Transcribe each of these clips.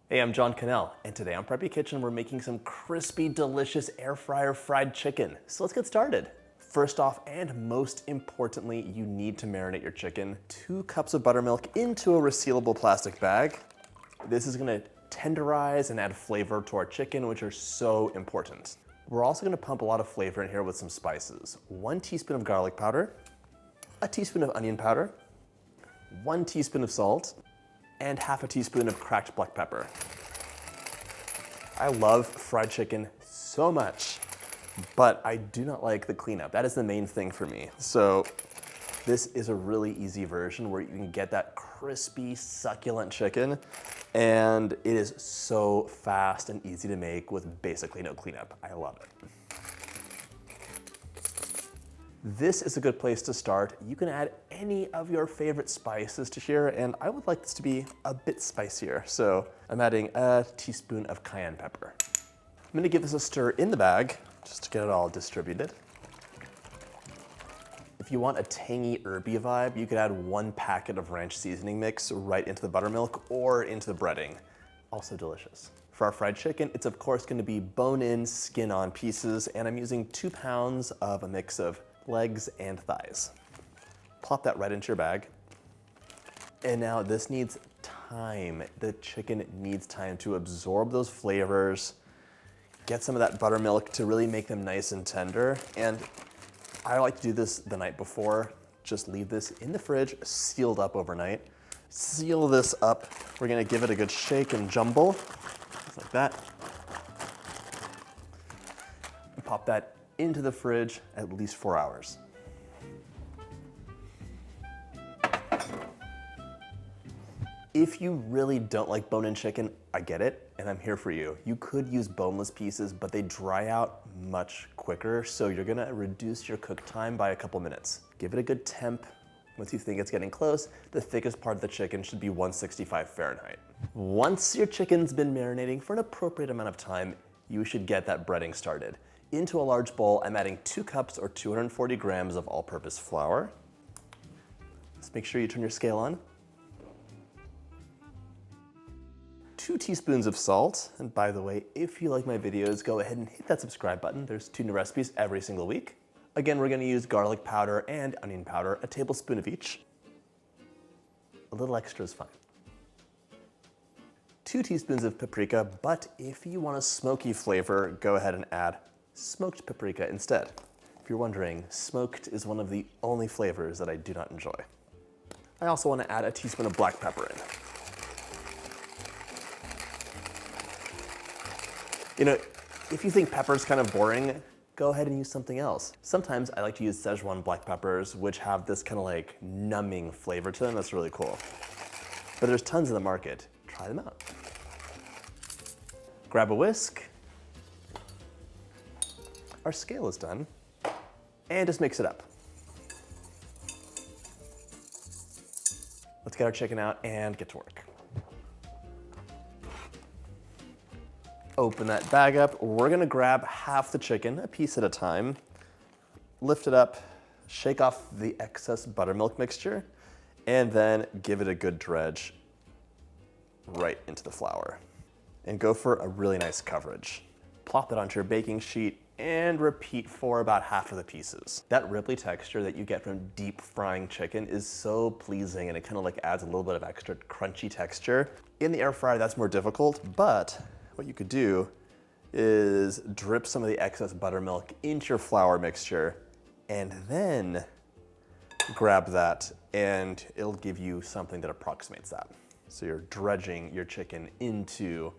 Hey, I'm John Cannell, and today on Preppy Kitchen, we're making some crispy, delicious air fryer fried chicken. So let's get started. First off, and most importantly, you need to marinate your chicken. 2 cups of buttermilk into a resealable plastic bag. This is gonna tenderize and add flavor to our chicken, which are so important. We're also gonna pump a lot of flavor in here with some spices. 1 teaspoon of garlic powder, a teaspoon of onion powder, 1 teaspoon of salt, and half a teaspoon of cracked black pepper. I love fried chicken so much, but I do not like the cleanup. That is the main thing for me. So this is a really easy version where you can get that crispy, succulent chicken, and it is so fast and easy to make with basically no cleanup. I love it. This is a good place to start. You can add any of your favorite spices to here, and I would like this to be a bit spicier. So I'm adding a teaspoon of cayenne pepper. I'm gonna give this a stir in the bag, just to get it all distributed. If you want a tangy, herby vibe, you could add 1 packet of ranch seasoning mix right into the buttermilk or into the breading. Also delicious. For our fried chicken, it's of course gonna be bone-in, skin-on pieces, and I'm using 2 pounds of a mix of legs and thighs. Plop that right into your bag. And now this needs time. The chicken needs time to absorb those flavors, get some of that buttermilk to really make them nice and tender. And I like to do this the night before. Just leave this in the fridge, sealed up overnight. Seal this up. We're gonna give it a good shake and jumble, just like that. And pop that into the fridge at least 4 hours. If you really don't like bone-in chicken, I get it, and I'm here for you. You could use boneless pieces, but they dry out much quicker, so you're gonna reduce your cook time by a couple minutes. Give it a good temp. Once you think it's getting close, the thickest part of the chicken should be 165 Fahrenheit. Once your chicken's been marinating for an appropriate amount of time, you should get that breading started. Into a large bowl, I'm adding 2 cups or 240 grams of all-purpose flour. Just make sure you turn your scale on. 2 teaspoons of salt. And by the way, if you like my videos, go ahead and hit that subscribe button. There's 2 new recipes every single week. Again, we're gonna use garlic powder and onion powder, a tablespoon of each. A little extra is fine. 2 teaspoons of paprika, but if you want a smoky flavor, go ahead and add smoked paprika instead. If you're wondering, smoked is one of the only flavors that I do not enjoy. I also want to add a teaspoon of black pepper in. You know, if you think pepper's kind of boring, go ahead and use something else. Sometimes I like to use Szechuan black peppers, which have this kind of like numbing flavor to them. That's really cool. But there's tons in the market. Try them out. Grab a whisk. Our scale is done, and just mix it up. Let's get our chicken out and get to work. Open that bag up. We're gonna grab half the chicken, a piece at a time, lift it up, shake off the excess buttermilk mixture, and then give it a good dredge right into the flour. And go for a really nice coverage. Plop it onto your baking sheet and repeat for about half of the pieces. That ripply texture that you get from deep frying chicken is so pleasing, and it kind of like adds a little bit of extra crunchy texture. In the air fryer, that's more difficult, but what you could do is drip some of the excess buttermilk into your flour mixture and then grab that, and it'll give you something that approximates that. So you're dredging your chicken into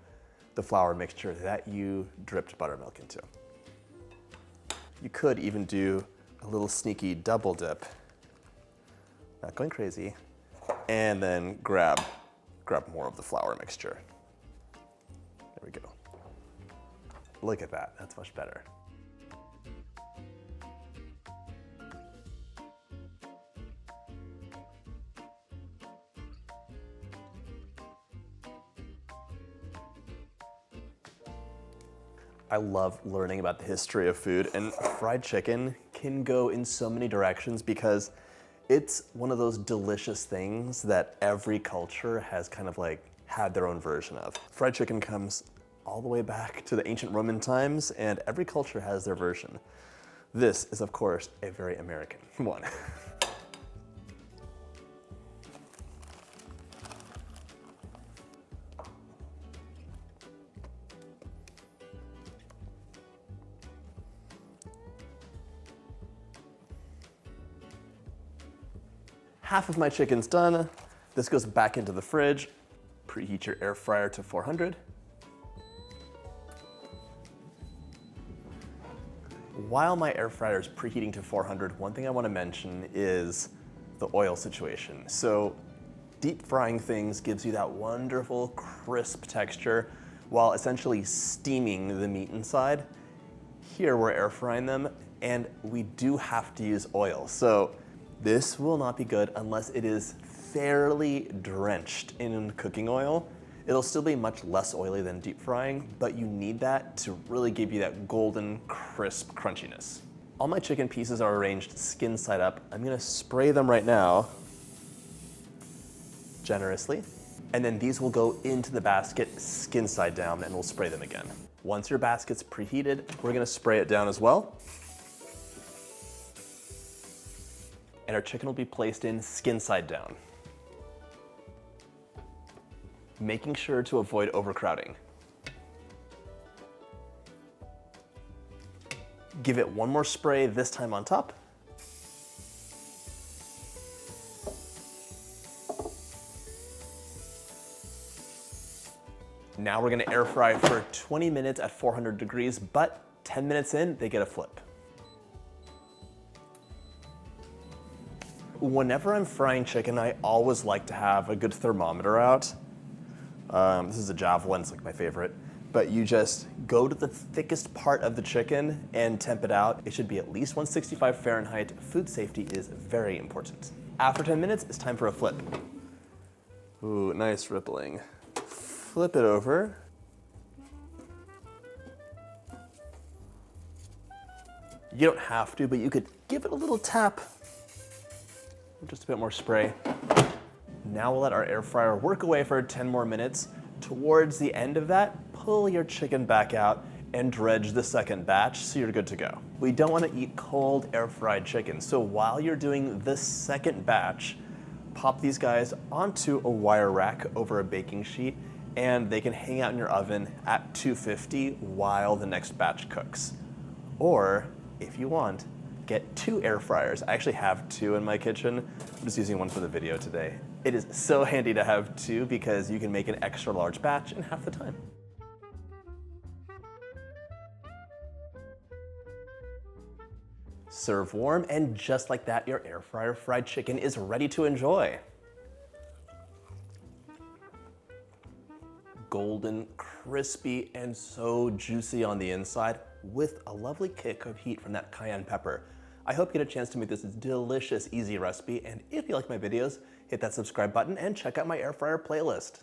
the flour mixture that you dripped buttermilk into. You could even do a little sneaky double dip, not going crazy, and then grab more of the flour mixture. There we go. Look at that, that's much better. I love learning about the history of food, and fried chicken can go in so many directions because it's one of those delicious things that every culture has kind of like had their own version of. Fried chicken comes all the way back to the ancient Roman times, and every culture has their version. This is, of course, a very American one. Half of my chicken's done. This goes back into the fridge. Preheat your air fryer to 400. While my air fryer is preheating to 400, one thing I want to mention is the oil situation. So deep frying things gives you that wonderful crisp texture while essentially steaming the meat inside. Here we're air frying them, and we do have to use oil. So this will not be good unless it is fairly drenched in cooking oil. It'll still be much less oily than deep frying, but you need that to really give you that golden, crisp crunchiness. All my chicken pieces are arranged skin side up. I'm gonna spray them right now, generously. And then these will go into the basket skin side down, and we'll spray them again. Once your basket's preheated, we're gonna spray it down as well. And our chicken will be placed in skin side down, making sure to avoid overcrowding. Give it one more spray, this time on top. Now we're gonna air fry for 20 minutes at 400 degrees, but 10 minutes in, they get a flip. Whenever I'm frying chicken, I always like to have a good thermometer out. This is a Javelin, it's like my favorite. But you just go to the thickest part of the chicken and temp it out. It should be at least 165 Fahrenheit. Food safety is very important. After 10 minutes, it's time for a flip. Ooh, nice rippling. Flip it over. You don't have to, but you could give it a little tap. Just a bit more spray. Now we'll let our air fryer work away for 10 more minutes. Towards the end of that, pull your chicken back out and dredge the second batch so you're good to go. We don't want to eat cold air fried chicken, so while you're doing the second batch, pop these guys onto a wire rack over a baking sheet, and they can hang out in your oven at 250 while the next batch cooks. Or, if you want, get 2 air fryers. I actually have 2 in my kitchen. I'm just using one for the video today. It is so handy to have 2 because you can make an extra large batch in half the time. Serve warm, and just like that, your air fryer fried chicken is ready to enjoy. Golden, crispy, and so juicy on the inside with a lovely kick of heat from that cayenne pepper. I hope you get a chance to make this delicious, easy recipe, and if you like my videos, hit that subscribe button and check out my air fryer playlist.